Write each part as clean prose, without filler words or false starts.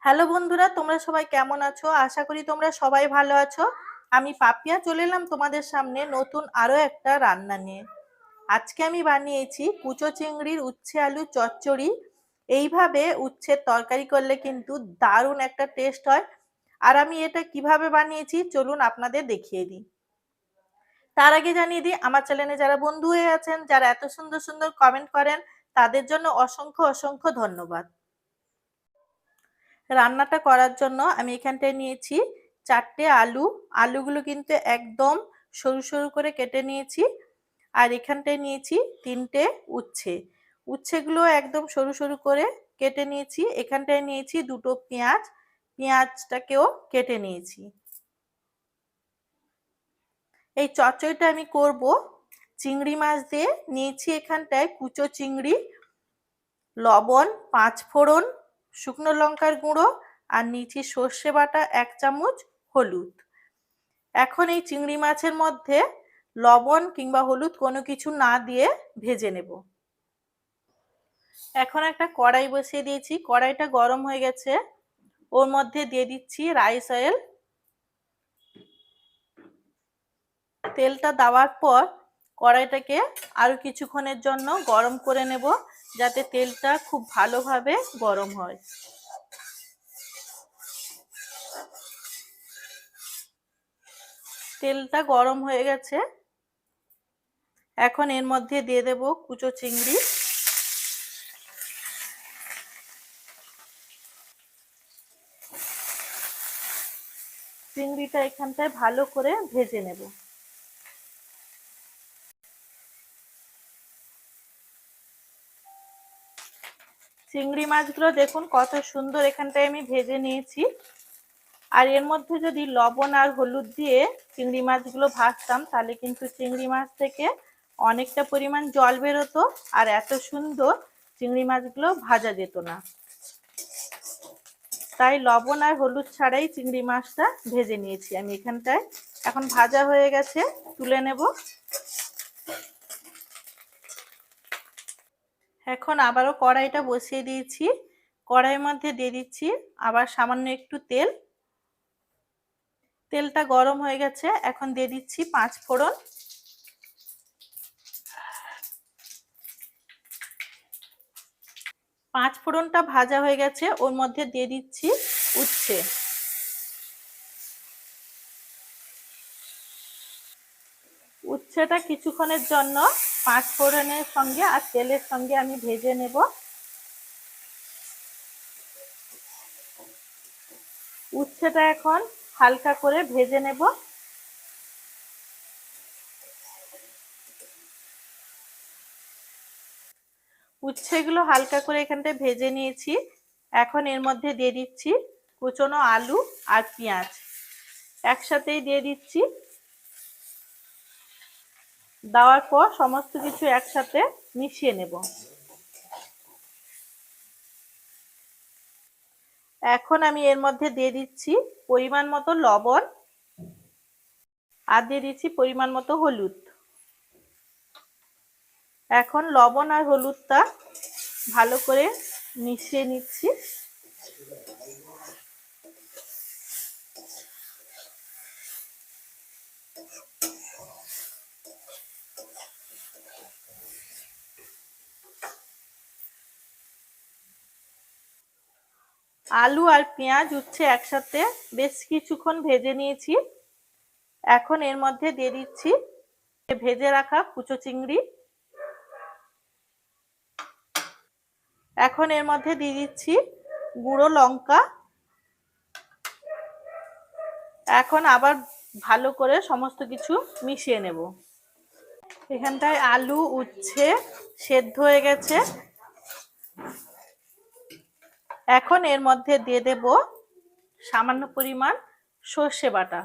Hello বন্ধুরা, তোমরা সবাই কেমন আছো? আশা করি তোমরা সবাই ভালো আছো। আমি পাপিয়া চলে এলাম তোমাদের সামনে নতুন আরো একটা রান্না নিয়ে। আজকে আমি বানিয়েছি কুচো চিংড়ির উচ্ছে আলু চচ্চড়ি। এইভাবে উচ্ছের তরকারি করলে কিন্তু দারুণ একটা টেস্ট হয়। আর আমি এটা কিভাবে বানিয়েছি চলুন আপনাদের দেখিয়ে দিই। তার আগে জানিয়ে দিই, আমার চ্যানেলে যারা বন্ধু হয়ে আছেন, যারা এত সুন্দর সুন্দর কমেন্ট করেন, তাদের জন্য অসংখ্য অসংখ্য ধন্যবাদ। রান্নাটা করার জন্য আমি এখানটায় নিয়েছি 4টে আলু। আলুগুলো কিন্তু একদম সরু সরু করে কেটে নিয়েছি। আর এখানটায় নিয়েছি 3টে উচ্ছে। উচ্ছেগুলো একদম সরু সরু করে কেটে নিয়েছি। এখানটায় নিয়েছি 2টো পেঁয়াজ। পেঁয়াজটাকেও কেটে নিয়েছি। এই চচ্চড়িটা আমি করব চিংড়ি মাছ দিয়ে। নিয়েছি এখানটায় কুচো চিংড়ি, লবণ, 5 ফোড়ন, শুকনো লঙ্কার গুঁড়ো আর নিয়েছি সর্ষে বাটা 1 চামচ, হলুদ। এখন এই চিংড়ি মাছের মধ্যে লবণ কিংবা হলুদ কোনো কিছু না দিয়ে ভেজে নেব। এখন একটা কড়াই বসিয়ে দিয়েছি, কড়াইটা গরম হয়ে গেছে। ওর মধ্যে দিয়ে দিচ্ছি রাইস অয়েল। তেলটা দেওয়ার পর কড়াইটাকে আরো কিছুক্ষণের জন্য গরম করে নেব, যাতে তেলটা খুব ভালোভাবে গরম হয়। তেলটা গরম হয়ে গেছে। এখন এর মধ্যে দিয়ে দেব কুচো চিংড়ি। চিংড়িটা এখানটায় ভালো করে ভেজে নেব। চিংড়ি মাছগুলো দেখুন কত সুন্দর এখানটায় আমি ভেজে নিয়েছি। আর এর মধ্যে যদি লবণ আর হলুদ দিয়ে চিংড়ি মাছগুলো ভাজতাম, তাহলে কিন্তু চিংড়ি মাছ থেকে অনেকটা পরিমাণ জল বেরোতো আর এত সুন্দর চিংড়ি মাছগুলো ভাজা যেত না। তাই লবণ আর হলুদ ছাড়াই চিংড়ি মাছটা ভেজে নিয়েছি আমি এখানটায়। এখন ভাজা হয়ে গেছে, তুলে নেব। এখন আবারও কড়াইটা বসিয়ে দিয়েছি। কড়াইয়ের মধ্যে দিয়ে দিচ্ছি আবার সামান্য একটু তেল। তেলটা গরম হয়ে গেছে, এখন দিয়ে দিচ্ছি 5 ফোড়ন। 5 ফোড়নটা ভাজা হয়ে গেছে, ওর মধ্যে দিয়ে দিচ্ছি উচ্ছে। উচ্ছেটা কিছুক্ষণের জন্য 5 ফোড়নের সঙ্গে আর তেলের সঙ্গে আমি ভেজে নেব। উচ্ছেটা এখন হালকা করে ভেজে নেব। উচ্ছেগুলো হালকা করে এখানটায় ভেজে নিয়েছি। এখন এর মধ্যে দিয়ে দিচ্ছি কুচনো আলু আর পেঁয়াজ একসাথেই দিয়ে দিচ্ছি। দেওয়ার পর সমস্ত কিছু একসাথে মিশিয়ে নেব। এখন আমি এর মধ্যে দিয়ে দিচ্ছি পরিমাণ মতো লবণ আর দিয়ে দিচ্ছি পরিমাণ মতো হলুদ। এখন লবণ আর হলুদটা ভালো করে মিশিয়ে নিচ্ছি। আলু আর পেঁয়াজ উচ্ছে একসাথে বেশ কিছুক্ষণ ভেজে নিয়েছি। এখন এর মধ্যে দিয়ে দিচ্ছি ভেজে রাখা কুচো চিংড়ি। এখন এর মধ্যে দিয়ে দিচ্ছি গুঁড়ো লঙ্কা। এখন আবার ভালো করে সমস্ত কিছু মিশিয়ে নেব। এখানটায় আলু উচ্ছে সেদ্ধ হয়ে গেছে। এখন এর মধ্যে দিয়ে দেব সামান্য পরিমাণ সর্ষে বাটা।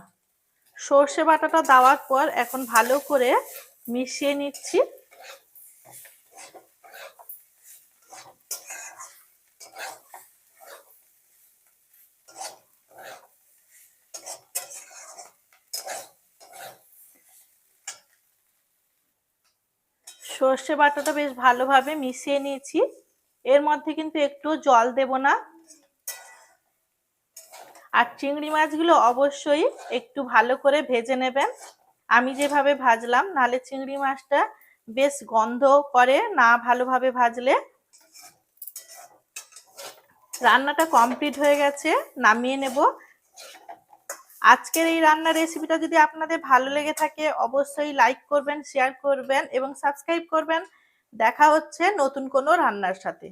সর্ষে বাটাটা দেওয়ার পর এখন ভালো করে মিশিয়ে নিচ্ছি। সর্ষে বাটাটা বেশ ভালোভাবে মিশিয়ে নিয়েছি। এর মধ্যে কিন্তু একটু জল দেব না। আর চিংড়ি মাছগুলো অবশ্যই একটু ভালো করে ভেজে নেবেন, আমি যেভাবে ভাজলাম, নাহলে চিংড়ি মাছটা বেশ গন্ধ করে না ভালোভাবে ভাজলে। রান্নাটা কমপ্লিট হয়ে গেছে, নামিয়ে নেব। আজকের এই রান্নার রেসিপিটা যদি আপনাদের ভালো লেগে থাকে অবশ্যই লাইক করবেন, শেয়ার করবেন এবং সাবস্ক্রাইব করবেন। দেখা হচ্ছে নতুন কোনো রান্নার সাথে।